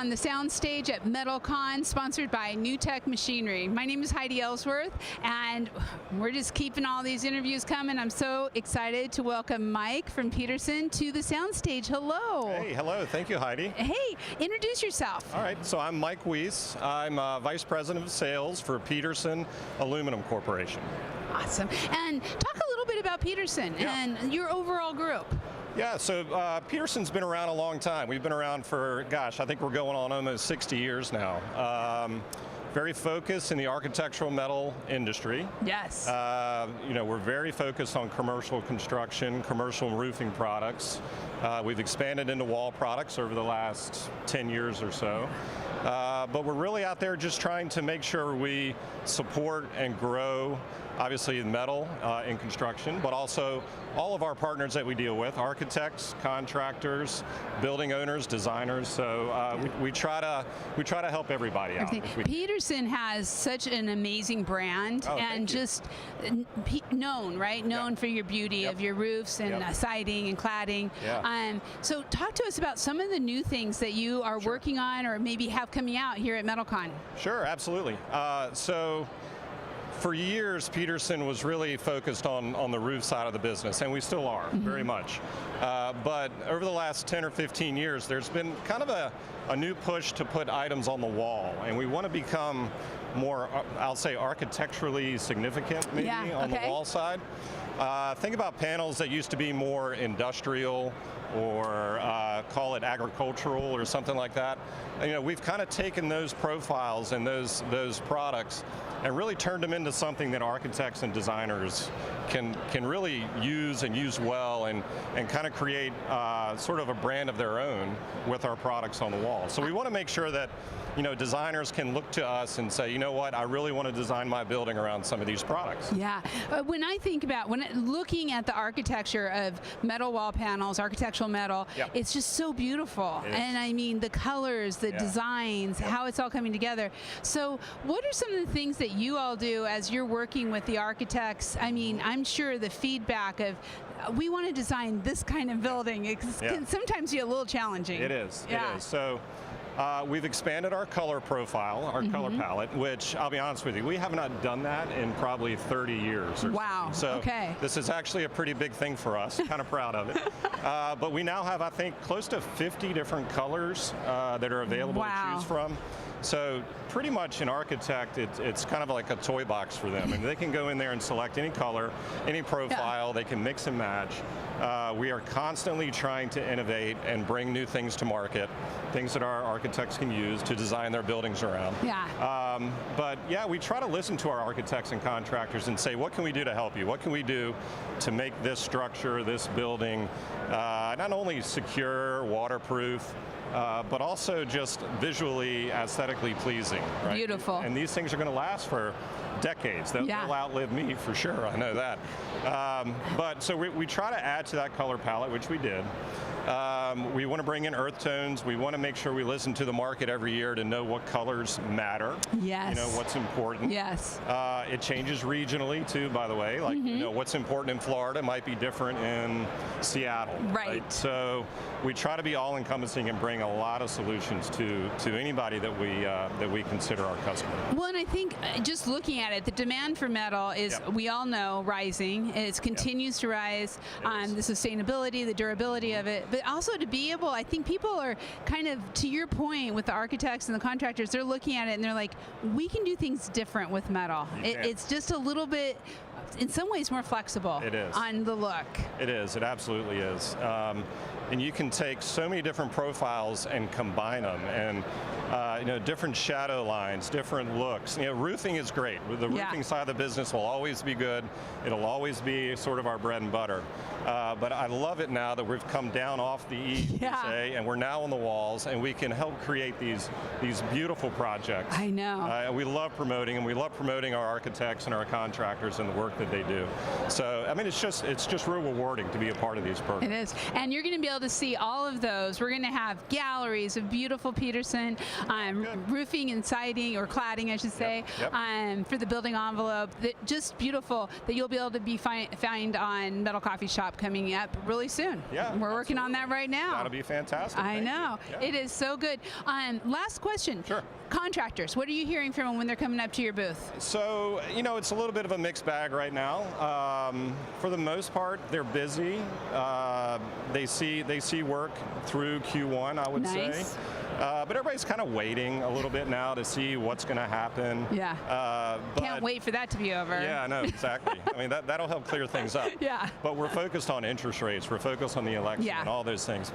on the soundstage at METALCON, sponsored by New Tech Machinery. My name is Heidi Ellsworth, and we're just keeping all these interviews coming. I'm so excited to welcome Mike from Peterson to the soundstage. Hello. Hey, hello. Thank you, Heidi. Hey, introduce yourself. All right, so I'm Mike Weiss. I'm Vice President of Sales for Peterson Aluminum Corporation. Awesome. And talk a little bit about Peterson and your overall group. Yeah, so Peterson's been around a long time. We've been around for, gosh, I think we're going on almost 60 years now. Very focused in the architectural metal industry. Yes. We're very focused on commercial construction, commercial roofing products. We've expanded into wall products over the last 10 years or so. But we're really out there just trying to make sure we support and grow, obviously in metal, in construction, but also all of our partners that we deal with, architects, contractors, building owners, designers. So we try to help everybody out. Peterson has such an amazing brand, and just known, right? Known for your beauty of your roofs and siding and cladding. So talk to us about some of the new things that you are working on or maybe have coming out here at METALCON. Sure, absolutely. So for years, Peterson was really focused on the roof side of the business, and we still are, very much. But over the last 10 or 15 years, there's been kind of a new push to put items on the wall, and we want to become more, I'll say, architecturally significant, maybe, on the wall side. Think about panels that used to be more industrial or call it agricultural or something like that. We've kind of taken those profiles and those products and really turned them into something that architects and designers can really use and use well and kind of create sort of a brand of their own with our products on the wall. So we want to make sure that designers can look to us and say, you know what, I really want to design my building around some of these products. Yeah, when I think about, looking at the architecture of metal wall panels, architectural metal, it's just so beautiful. And I mean, the colors, the designs, how it's all coming together. So what are some of the things that you all do as you're working with the architects? I mean, I'm sure the feedback of, we want to design this kind of building, it can sometimes be a little challenging. It is, it is. So we've expanded our color profile, our color palette, which I'll be honest with you, we have not done that in probably 30 years. Wow, so this is actually a pretty big thing for us, kind of proud of it. But we now have, I think, close to 50 different colors that are available to choose from. So pretty much an architect, it's kind of like a toy box for them. And they can go in there and select any color, any profile, they can mix and match. We are constantly trying to innovate and bring new things to market, things that our architects can use to design their buildings around. But yeah, we try to listen to our architects and contractors and say, what can we do to help you? What can we do to make this structure, this building, not only secure, waterproof, but also just visually, aesthetically pleasing. Right? Beautiful. And these things are going to last for decades. They'll outlive me for sure, I know that. But so we try to add to that color palette, which we did. We want to bring in earth tones. We want to make sure we listen to the market every year to know what colors matter. What's important. It changes regionally too, by the way. Like, what's important in Florida might be different in Seattle. Right. So we try to be all-encompassing and bring a lot of solutions to anybody that we consider our customer. Well, and I think just looking at it, the demand for metal is, we all know, rising. It continues to rise on the sustainability, the durability of it, but also to be able, I think people are kind of, to your point with the architects and the contractors, they're looking at it and they're like, we can do things different with metal. It's just a little bit, in some ways, more flexible on the look. It is, it absolutely is. And you can take so many different profiles and combine them, and different shadow lines, different looks. Roofing is great. The roofing side of the business will always be good. It'll always be sort of our bread and butter. But I love it now that we've come down off the eaves, and we're now on the walls, and we can help create these beautiful projects. I know. And we love promoting, and we love promoting our architects and our contractors and the work that they do. So, I mean, it's just real rewarding to be a part of these programs. It is. And you're going to be able to see all of those. We're going to have galleries of beautiful Peterson roofing and siding, or cladding, I should say, for the building envelope. Just beautiful that you'll be able to be find on Metal Coffee Shop coming up really soon. Yeah, we're working on that right now. That'll be fantastic. I know. Yeah. It is so good. Last question. Sure. Contractors, what are you hearing from them when they're coming up to your booth? So, you know, it's a little bit of a mixed bag right now. For the most part, they're busy. They see work through Q1, I would say. But everybody's kind of waiting a little bit now to see what's going to happen. Yeah. Can't wait for that to be over. Yeah, I know, exactly. I mean, that'll help clear things up. Yeah. But we're focused on interest rates. We're focused on the election and all those things.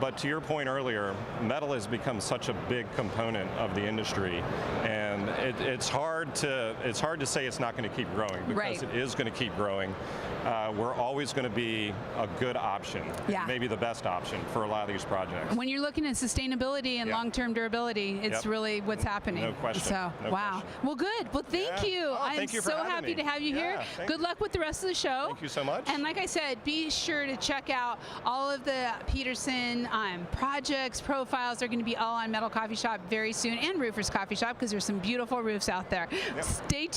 But to your point earlier, metal has become such a big component of the industry, and it's hard to say it's not going to keep growing, because it is going to keep growing. We're always going to be a good option, maybe the best option for a lot of these projects. When you're looking at sustainability and long-term durability, it's really what's happening. No question. So, no wow. question. Well, good. Well, thank you. Oh, I'm thank you so happy to have you here. Good luck with the rest of the show. Thank you so much. And like I said, be sure to check out all of the Peterson projects, profiles. They're going to be all on Metal Coffee Shop very soon, and Roofers Coffee Shop, because there's some beautiful roofs out there. Stay tuned.